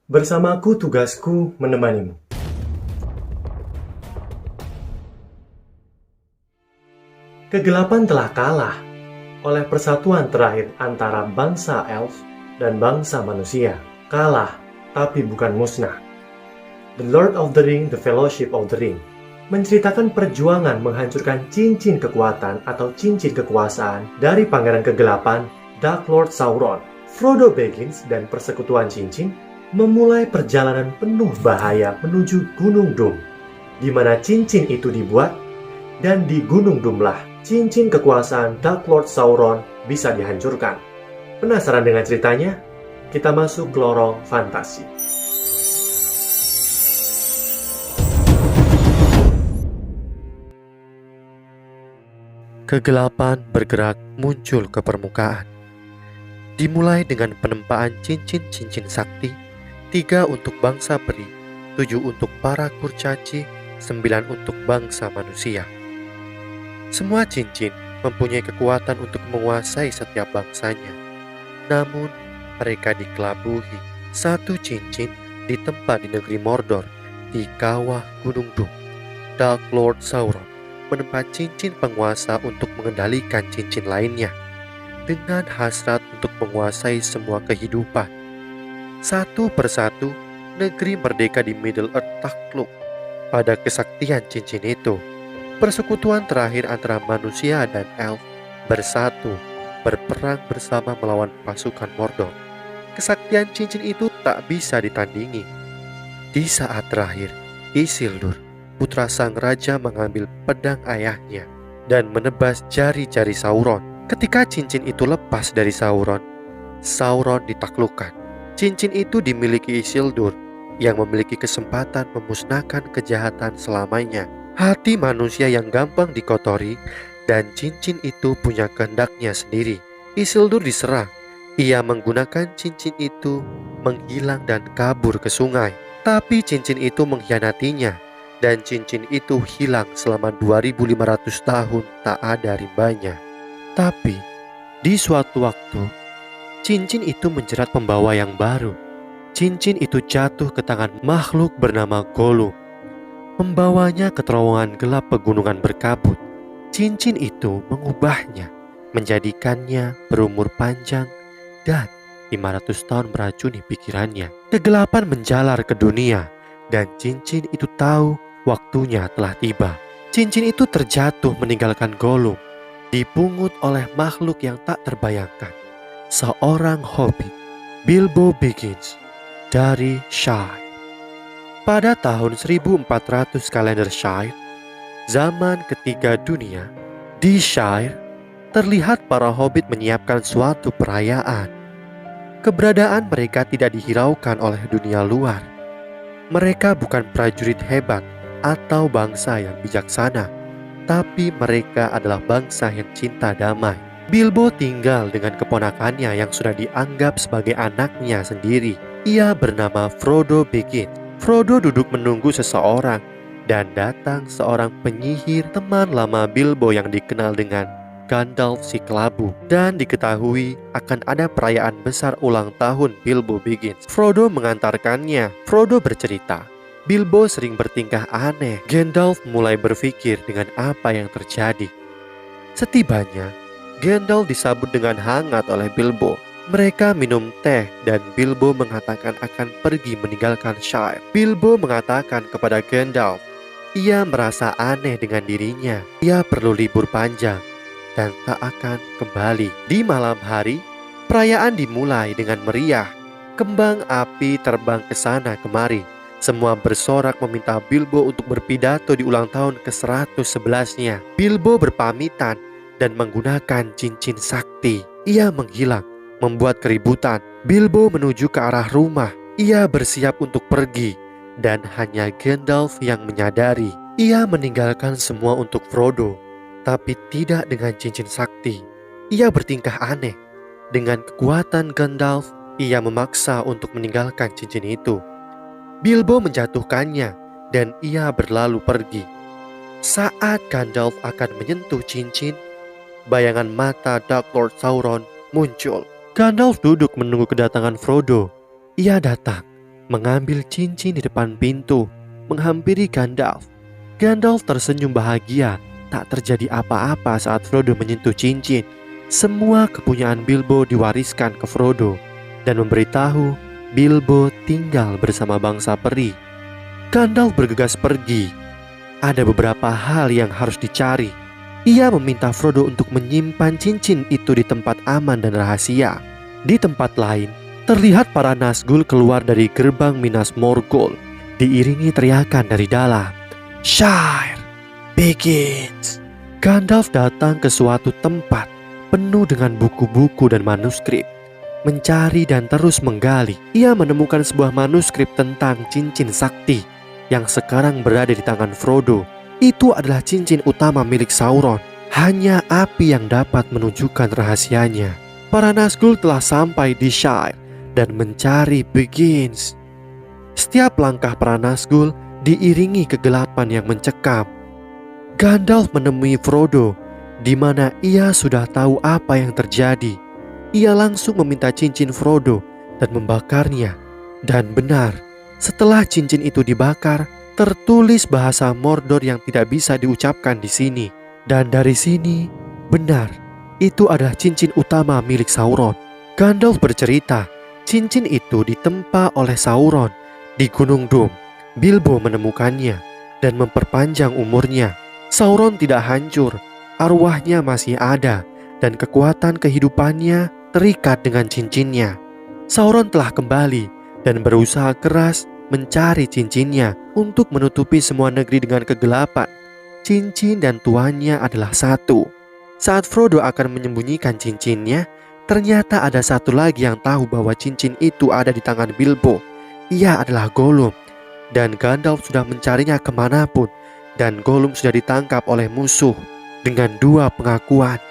Bersamaku tugasku menemanimu. Kegelapan telah kalah oleh persatuan terakhir antara bangsa elf dan bangsa manusia. Kalah, tapi bukan musnah. The Lord of the Ring, The Fellowship of the Ring menceritakan perjuangan menghancurkan cincin kekuatan atau cincin kekuasaan dari Pangeran Kegelapan, Dark Lord Sauron. Frodo Baggins dan persekutuan cincin memulai perjalanan penuh bahaya menuju Gunung Doom, di mana cincin itu dibuat, dan di Gunung Doomlah cincin kekuasaan Dark Lord Sauron bisa dihancurkan. Penasaran dengan ceritanya? Kita masuk ke lorong fantasi. Kegelapan bergerak muncul ke permukaan. Dimulai dengan penempaan cincin-cincin sakti, 3 untuk bangsa peri, 7 untuk para kurcaci, 9 untuk bangsa manusia. Semua cincin mempunyai kekuatan untuk menguasai setiap bangsanya. Namun, mereka dikelabuhi. Satu cincin ditempa di negeri Mordor, di kawah Gunung Doom. Dark Lord Sauron menempa cincin penguasa untuk mengendalikan cincin lainnya, dengan hasrat untuk menguasai semua kehidupan. Satu persatu, negeri merdeka di Middle Earth takluk pada kesaktian cincin itu. Persekutuan terakhir antara manusia dan elf bersatu, berperang bersama melawan pasukan Mordor. Kesaktian cincin itu tak bisa ditandingi. Di saat terakhir, Isildur, putra sang raja, mengambil pedang ayahnya dan menebas jari-jari Sauron. Ketika cincin itu lepas dari Sauron, Sauron ditaklukkan. Cincin itu dimiliki Isildur, yang memiliki kesempatan memusnahkan kejahatan selamanya. Hati manusia yang gampang dikotori, dan cincin itu punya kehendaknya sendiri. Isildur diserang. Ia menggunakan cincin itu menghilang dan kabur ke sungai. Tapi cincin itu mengkhianatinya, dan cincin itu hilang selama 2500 tahun tak ada rimbanya. Tapi di suatu waktu, cincin itu menjerat pembawa yang baru. Cincin itu jatuh ke tangan makhluk bernama Gollum, membawanya ke terowongan gelap pegunungan berkabut. Cincin itu mengubahnya, menjadikannya berumur panjang dan 500 tahun meracuni pikirannya. Kegelapan menjalar ke dunia, dan cincin itu tahu waktunya telah tiba. Cincin itu terjatuh meninggalkan Gollum, dipungut oleh makhluk yang tak terbayangkan. Seorang hobbit, Bilbo Baggins, dari Shire. Pada tahun 1400 kalender Shire, zaman ketiga dunia, di Shire terlihat para hobbit menyiapkan suatu perayaan. Keberadaan mereka tidak dihiraukan oleh dunia luar. Mereka bukan prajurit hebat atau bangsa yang bijaksana, tapi mereka adalah bangsa yang cinta damai. Bilbo tinggal dengan keponakannya yang sudah dianggap sebagai anaknya sendiri. Ia bernama Frodo Baggins. Frodo duduk menunggu seseorang, dan datang seorang penyihir, teman lama Bilbo yang dikenal dengan Gandalf si Kelabu, dan diketahui akan ada perayaan besar ulang tahun Bilbo Baggins. Frodo mengantarkannya. Frodo bercerita, Bilbo sering bertingkah aneh. Gandalf mulai berpikir dengan apa yang terjadi. Setibanya, Gandalf disambut dengan hangat oleh Bilbo. Mereka minum teh, dan Bilbo mengatakan akan pergi meninggalkan Shire. Bilbo mengatakan kepada Gandalf, ia merasa aneh dengan dirinya. Ia perlu libur panjang dan tak akan kembali. Di malam hari, perayaan dimulai dengan meriah. Kembang api terbang ke sana kemari. Semua bersorak meminta Bilbo untuk berpidato di ulang tahun ke-111-nya. Bilbo berpamitan dan menggunakan cincin sakti. Ia menghilang, membuat keributan. Bilbo menuju ke arah rumah. Ia bersiap untuk pergi, dan hanya Gandalf yang menyadari. Ia meninggalkan semua untuk Frodo, tapi tidak dengan cincin sakti. Ia bertingkah aneh. Dengan kekuatan Gandalf, ia memaksa untuk meninggalkan cincin itu. Bilbo menjatuhkannya, dan ia berlalu pergi. Saat Gandalf akan menyentuh cincin, bayangan mata Dark Lord Sauron muncul. Gandalf duduk menunggu kedatangan Frodo. Ia datang mengambil cincin di depan pintu, menghampiri Gandalf. Gandalf tersenyum bahagia. Tak terjadi apa-apa saat Frodo menyentuh cincin. Semua kepunyaan Bilbo diwariskan ke Frodo dan memberitahu Bilbo tinggal bersama bangsa peri. Gandalf bergegas pergi. Ada beberapa hal yang harus dicari. Ia meminta Frodo untuk menyimpan cincin itu di tempat aman dan rahasia. Di tempat lain, terlihat para Nazgul keluar dari gerbang Minas Morgul, diiringi teriakan dari dalam. Shire begins. Gandalf datang ke suatu tempat penuh dengan buku-buku dan manuskrip. Mencari dan terus menggali, ia menemukan sebuah manuskrip tentang cincin sakti yang sekarang berada di tangan Frodo. Itu adalah cincin utama milik Sauron. Hanya api yang dapat menunjukkan rahasianya. Para Nazgul telah sampai di Shire dan mencari Begins. Setiap langkah para Nazgul diiringi kegelapan yang mencekam. Gandalf menemui Frodo, di mana ia sudah tahu apa yang terjadi. Ia langsung meminta cincin Frodo dan membakarnya. Dan benar, setelah cincin itu dibakar, tertulis bahasa Mordor yang tidak bisa diucapkan di sini. Dan dari sini, benar, itu adalah cincin utama milik Sauron. Gandalf bercerita, cincin itu ditempa oleh Sauron di Gunung Doom. Bilbo menemukannya dan memperpanjang umurnya. Sauron tidak hancur, arwahnya masih ada, dan kekuatan kehidupannya terikat dengan cincinnya. Sauron telah kembali dan berusaha keras mencari cincinnya untuk menutupi semua negeri dengan kegelapan. Cincin dan tuannya adalah satu. Saat Frodo akan menyembunyikan cincinnya, ternyata ada satu lagi yang tahu bahwa cincin itu ada di tangan Bilbo. Ia adalah Gollum, dan Gandalf sudah mencarinya kemanapun. Dan Gollum sudah ditangkap oleh musuh dengan dua pengakuan.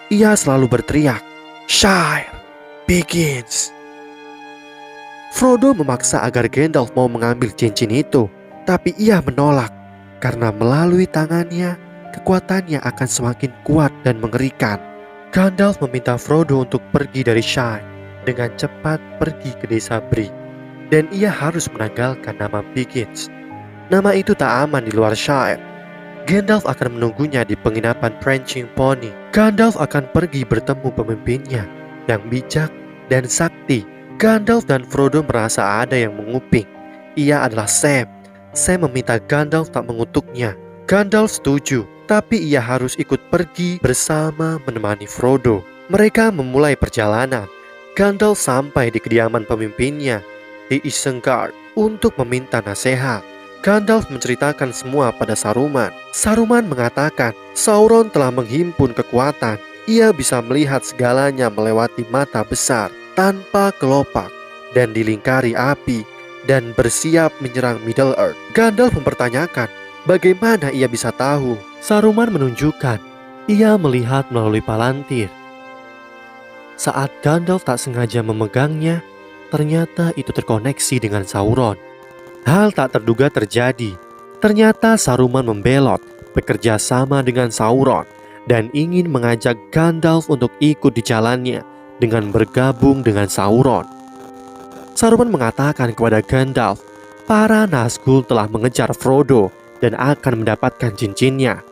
Ia selalu berteriak, Shire begins. Frodo memaksa agar Gandalf mau mengambil cincin itu, tapi ia menolak karena melalui tangannya, kekuatannya akan semakin kuat dan mengerikan. Gandalf meminta Frodo untuk pergi dari Shire dengan cepat pergi ke desa Bree, dan ia harus menanggalkan nama Begins. Nama itu tak aman di luar Shire. Gandalf akan menunggunya di penginapan Prancing Pony. Gandalf akan pergi bertemu pemimpinnya yang bijak dan sakti. Gandalf dan Frodo merasa ada yang menguping. Ia adalah Sam. Sam meminta Gandalf tak mengutuknya. Gandalf setuju, tapi ia harus ikut pergi bersama menemani Frodo. Mereka memulai perjalanan. Gandalf sampai di kediaman pemimpinnya di Isengard untuk meminta nasihat. Gandalf menceritakan semua pada Saruman. Saruman mengatakan Sauron telah menghimpun kekuatan. Ia bisa melihat segalanya melewati mata besar tanpa kelopak dan dilingkari api dan bersiap menyerang Middle-earth. Gandalf mempertanyakan bagaimana ia bisa tahu. Saruman menunjukkan ia melihat melalui palantir. Saat Gandalf tak sengaja memegangnya, ternyata itu terkoneksi dengan Sauron. Hal tak terduga terjadi. Ternyata Saruman membelot, bekerja sama dengan Sauron, dan ingin mengajak Gandalf untuk ikut di jalannya dengan bergabung dengan Sauron. Saruman mengatakan kepada Gandalf, para Nazgul telah mengejar Frodo dan akan mendapatkan cincinnya.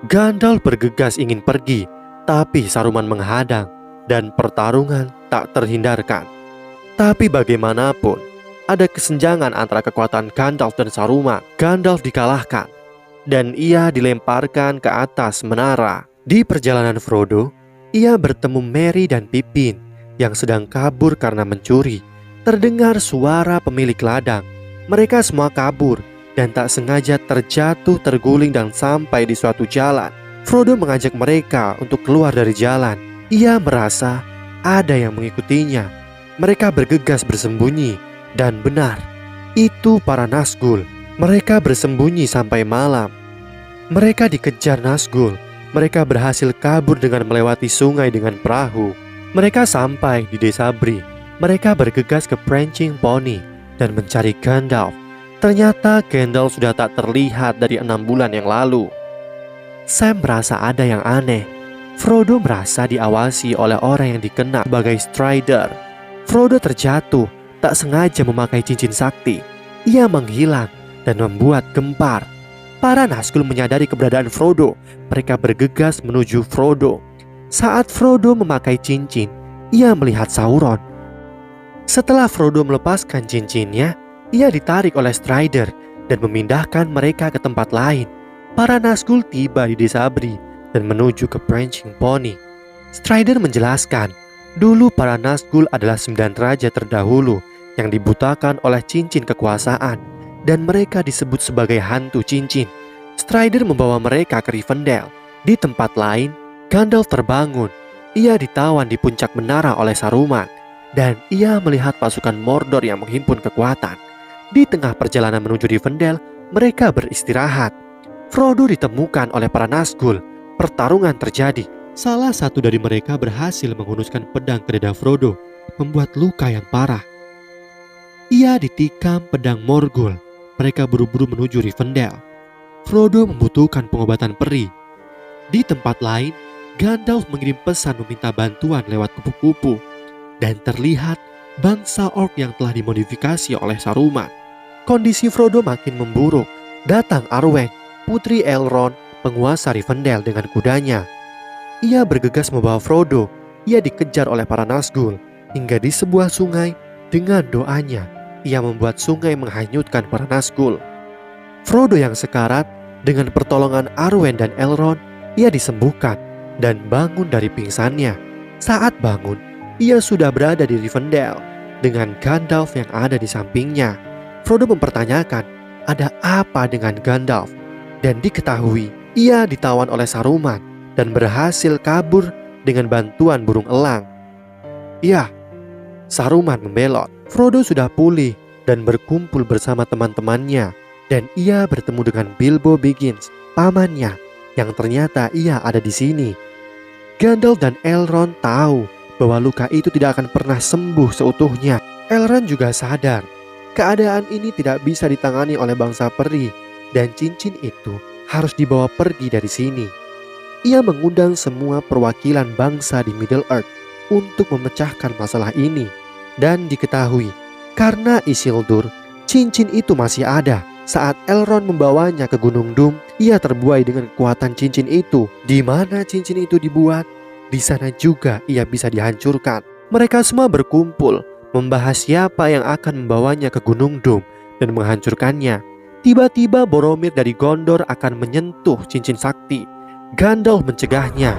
Gandalf bergegas ingin pergi, tapi Saruman menghadang dan pertarungan tak terhindarkan. Tapi bagaimanapun, ada kesenjangan antara kekuatan Gandalf dan Saruman. Gandalf dikalahkan dan ia dilemparkan ke atas menara. Di perjalanan Frodo, ia bertemu Merry dan Pippin yang sedang kabur karena mencuri. Terdengar suara pemilik ladang. Mereka semua kabur dan tak sengaja terjatuh, terguling dan sampai di suatu jalan. Frodo mengajak mereka untuk keluar dari jalan. Ia merasa ada yang mengikutinya. Mereka bergegas bersembunyi. Dan benar, itu para Nazgul. Mereka bersembunyi sampai malam. Mereka dikejar Nazgul. Mereka berhasil kabur dengan melewati sungai dengan perahu. Mereka sampai di desa Bree. Mereka bergegas ke Prancing Pony dan mencari Gandalf. Ternyata Gandalf sudah tak terlihat dari 6 bulan yang lalu. Sam merasa ada yang aneh. Frodo merasa diawasi oleh orang yang dikenal sebagai Strider. Frodo terjatuh tak sengaja memakai cincin sakti. Ia menghilang dan membuat gempar. Para Nazgul menyadari keberadaan Frodo. Mereka bergegas menuju Frodo. Saat Frodo memakai cincin, ia melihat Sauron. Setelah Frodo melepaskan cincinnya, ia ditarik oleh Strider dan memindahkan mereka ke tempat lain. Para Nazgul tiba di desa Bree dan menuju ke Prancing Pony. Strider menjelaskan, dulu para Nazgul adalah 9 raja terdahulu yang dibutakan oleh cincin kekuasaan, dan mereka disebut sebagai hantu cincin. Strider membawa mereka ke Rivendell. Di tempat lain, Gandalf terbangun. Ia ditawan di puncak menara oleh Saruman, dan ia melihat pasukan Mordor yang menghimpun kekuatan. Di tengah perjalanan menuju Rivendell, mereka beristirahat. Frodo ditemukan oleh para Nazgul. Pertarungan terjadi. Salah satu dari mereka berhasil menghunuskan pedang ke dada Frodo, membuat luka yang parah. Ia ditikam pedang Morgul. Mereka buru-buru menuju Rivendell. Frodo membutuhkan pengobatan peri. Di tempat lain, Gandalf mengirim pesan meminta bantuan lewat kupu-kupu, dan terlihat bangsa orc yang telah dimodifikasi oleh Saruman. Kondisi Frodo makin memburuk. Datang Arwen, putri Elrond, penguasa Rivendell dengan kudanya. Ia bergegas membawa Frodo. Ia dikejar oleh para Nazgul hingga di sebuah sungai. Dengan doanya, ia membuat sungai menghanyutkan para Nazgul. Frodo yang sekarat, dengan pertolongan Arwen dan Elrond, ia disembuhkan dan bangun dari pingsannya. Saat bangun, ia sudah berada di Rivendell dengan Gandalf yang ada di sampingnya. Frodo mempertanyakan, ada apa dengan Gandalf? Dan diketahui, ia ditawan oleh Saruman dan berhasil kabur dengan bantuan burung elang. Ya, Saruman membelot. Frodo sudah pulih dan berkumpul bersama teman-temannya, dan ia bertemu dengan Bilbo Baggins, pamannya, yang ternyata ia ada di sini. Gandalf dan Elrond tahu bahwa luka itu tidak akan pernah sembuh seutuhnya. Elrond juga sadar keadaan ini tidak bisa ditangani oleh bangsa peri, dan cincin itu harus dibawa pergi dari sini. Ia mengundang semua perwakilan bangsa di Middle-earth untuk memecahkan masalah ini, dan diketahui karena Isildur, cincin itu masih ada. Saat Elrond membawanya ke Gunung Doom, ia terbuai dengan kekuatan cincin itu. Di mana cincin itu dibuat, di sana juga ia bisa dihancurkan. Mereka semua berkumpul membahas siapa yang akan membawanya ke Gunung Doom dan menghancurkannya. Tiba-tiba Boromir dari Gondor akan menyentuh cincin sakti. Gandalf mencegahnya.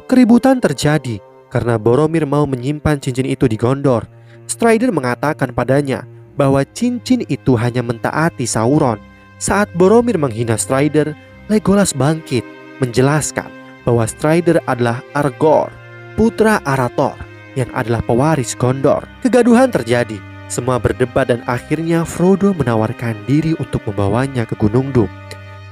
Keributan terjadi karena Boromir mau menyimpan cincin itu di Gondor. Strider mengatakan padanya bahwa cincin itu hanya mentaati Sauron. Saat Boromir menghina Strider, Legolas bangkit menjelaskan bahwa Strider adalah Aragorn, putra Arathor yang adalah pewaris Gondor. Kegaduhan terjadi. Semua berdebat dan akhirnya Frodo menawarkan diri untuk membawanya ke Gunung Doom.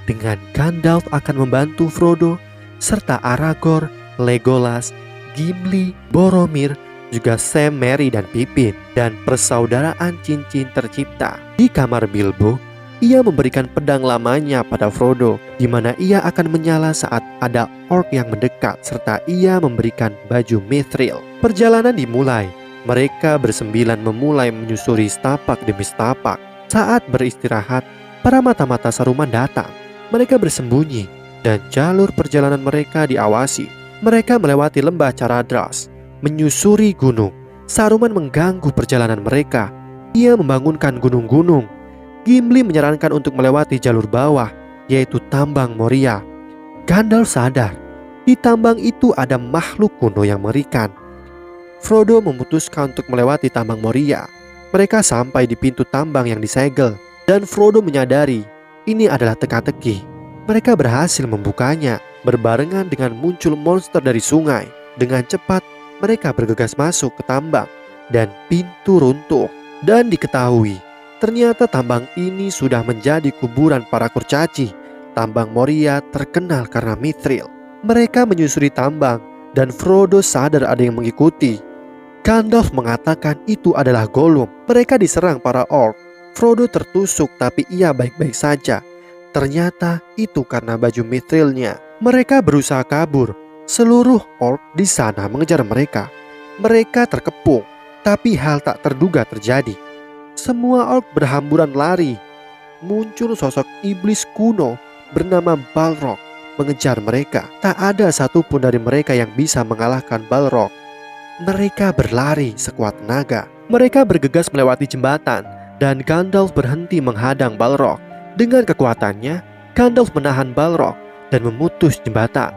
Dengan Gandalf akan membantu Frodo, serta Aragorn, Legolas, Gimli, Boromir, juga Sam, Merry, dan Pippin. Dan persaudaraan cincin tercipta. Di kamar Bilbo, ia memberikan pedang lamanya pada Frodo, di mana ia akan menyala saat ada orc yang mendekat, serta ia memberikan baju Mithril. Perjalanan dimulai. Mereka bersembilan memulai menyusuri setapak demi setapak. Saat beristirahat, para mata-mata Saruman datang. Mereka bersembunyi, dan jalur perjalanan mereka diawasi. Mereka melewati lembah Caradhras, menyusuri gunung. Saruman mengganggu perjalanan mereka. Ia membangunkan gunung-gunung. Gimli menyarankan untuk melewati jalur bawah, yaitu tambang Moria. Gandalf sadar, di tambang itu ada makhluk kuno yang mengerikan. Frodo memutuskan untuk melewati tambang Moria. Mereka sampai di pintu tambang yang disegel, dan Frodo menyadari ini adalah teka-teki. Mereka berhasil membukanya. Berbarengan dengan muncul monster dari sungai. Dengan cepat mereka bergegas masuk ke tambang, dan pintu runtuh. Dan diketahui ternyata tambang ini sudah menjadi kuburan para kurcaci. Tambang Moria terkenal karena Mithril. Mereka menyusuri tambang dan Frodo sadar ada yang mengikuti. Gandalf mengatakan itu adalah Gollum. Mereka diserang para orc. Frodo tertusuk tapi ia baik-baik saja. Ternyata itu karena baju mithrilnya. Mereka berusaha kabur. Seluruh orc di sana mengejar mereka. Mereka terkepung, tapi hal tak terduga terjadi. Semua orc berhamburan lari. Muncul sosok iblis kuno bernama Balrog mengejar mereka. Tak ada satupun dari mereka yang bisa mengalahkan Balrog. Mereka berlari sekuat tenaga. Mereka bergegas melewati jembatan dan Gandalf berhenti menghadang Balrog. Dengan kekuatannya, Gandalf menahan Balrog dan memutus jembatan.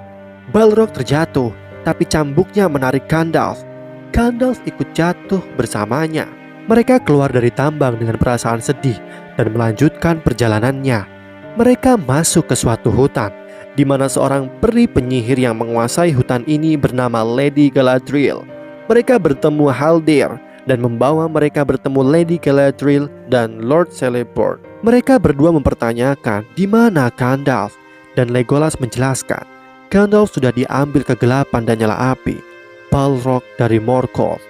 Balrog terjatuh, tapi cambuknya menarik Gandalf. Gandalf ikut jatuh bersamanya. Mereka keluar dari tambang dengan perasaan sedih dan melanjutkan perjalanannya. Mereka masuk ke suatu hutan, di mana seorang peri penyihir yang menguasai hutan ini bernama Lady Galadriel. Mereka bertemu Haldir dan membawa mereka bertemu Lady Galadriel dan Lord Celeborn. Mereka berdua mempertanyakan di mana Gandalf, dan Legolas menjelaskan Gandalf sudah diambil kegelapan dan nyala api, Balrog dari Morgoth.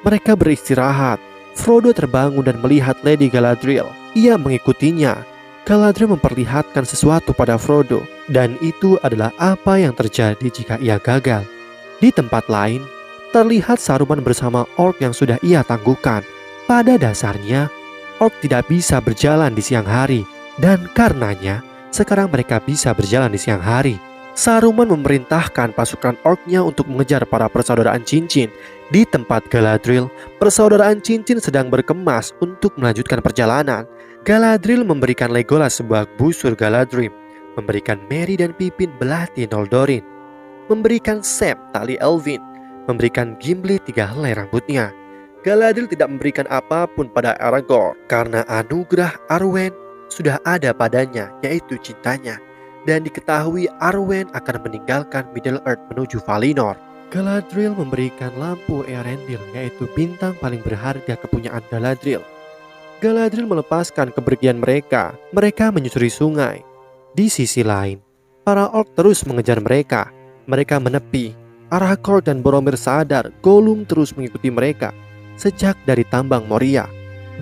Mereka beristirahat. Frodo terbangun dan melihat Lady Galadriel. Ia mengikutinya. Galadriel memperlihatkan sesuatu pada Frodo, dan itu adalah apa yang terjadi jika ia gagal. Di tempat lain, terlihat Saruman bersama orc yang sudah ia tangguhkan. Pada dasarnya, orc tidak bisa berjalan di siang hari, dan karenanya sekarang mereka bisa berjalan di siang hari. Saruman memerintahkan pasukan orc-nya untuk mengejar para persaudaraan cincin. Di tempat Galadriel, persaudaraan cincin sedang berkemas untuk melanjutkan perjalanan. Galadriel memberikan Legolas sebuah busur Galadrim, memberikan Merry dan Pippin belati Noldorin, memberikan Sam tali Elvin, memberikan Gimli 3 helai rambutnya. Galadriel tidak memberikan apapun pada Aragorn karena anugerah Arwen sudah ada padanya, yaitu cintanya. Dan diketahui Arwen akan meninggalkan Middle-earth menuju Valinor. Galadriel memberikan lampu Eärendil, yaitu bintang paling berharga kepunyaan Galadriel. Galadriel melepaskan kepergian mereka. Mereka menyusuri sungai. Di sisi lain, para orc terus mengejar mereka. Mereka menepi. Aragorn dan Boromir sadar Gollum terus mengikuti mereka sejak dari tambang Moria.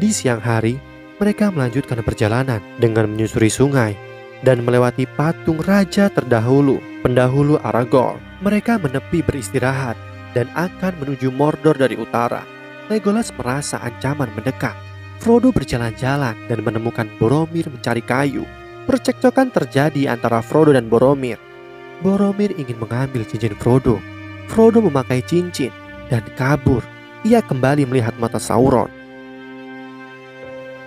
Di siang hari, mereka melanjutkan perjalanan dengan menyusuri sungai dan melewati patung raja terdahulu, pendahulu Aragorn. Mereka menepi beristirahat dan akan menuju Mordor dari utara. Legolas merasa ancaman mendekat. Frodo berjalan-jalan dan menemukan Boromir mencari kayu. Percekcokan terjadi antara Frodo dan Boromir. Boromir ingin mengambil cincin Frodo. Frodo memakai cincin dan kabur. Ia kembali melihat mata Sauron.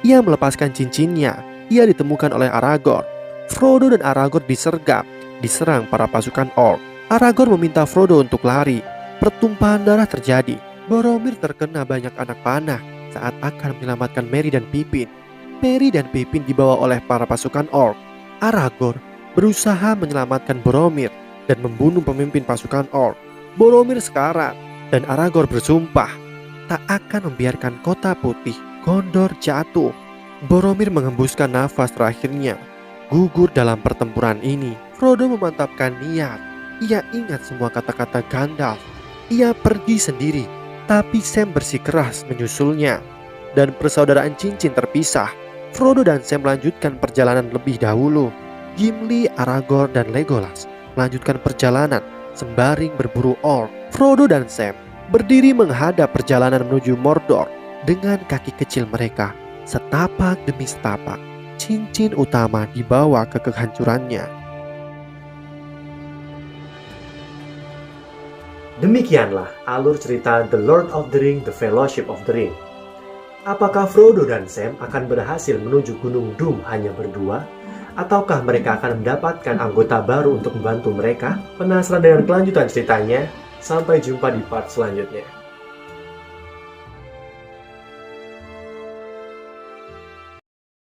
Ia melepaskan cincinnya. Ia ditemukan oleh Aragorn. Frodo dan Aragorn diserang para pasukan orc. Aragorn meminta Frodo untuk lari. Pertumpahan darah terjadi. Boromir terkena banyak anak panah saat akan menyelamatkan Merry dan Pippin. Merry dan Pippin dibawa oleh para pasukan orc. Aragorn berusaha menyelamatkan Boromir dan membunuh pemimpin pasukan orc. Boromir sekarat dan Aragorn bersumpah tak akan membiarkan kota putih Gondor jatuh. Boromir mengembuskan nafas terakhirnya, gugur dalam pertempuran ini. Frodo memantapkan niat. Ia ingat semua kata-kata Gandalf. Ia pergi sendiri, tapi Sam bersikeras menyusulnya. Dan persaudaraan cincin terpisah. Frodo dan Sam melanjutkan perjalanan lebih dahulu. Gimli, Aragorn, dan Legolas melanjutkan perjalanan sembari berburu orc. Frodo dan Sam berdiri menghadap perjalanan menuju Mordor dengan kaki kecil mereka, setapak demi setapak. Cincin utama dibawa ke kehancurannya. Demikianlah alur cerita The Lord of the Ring, The Fellowship of the Ring. Apakah Frodo dan Sam akan berhasil menuju Gunung Doom hanya berdua? Ataukah mereka akan mendapatkan anggota baru untuk membantu mereka? Penasaran dengan kelanjutan ceritanya? Sampai jumpa di part selanjutnya.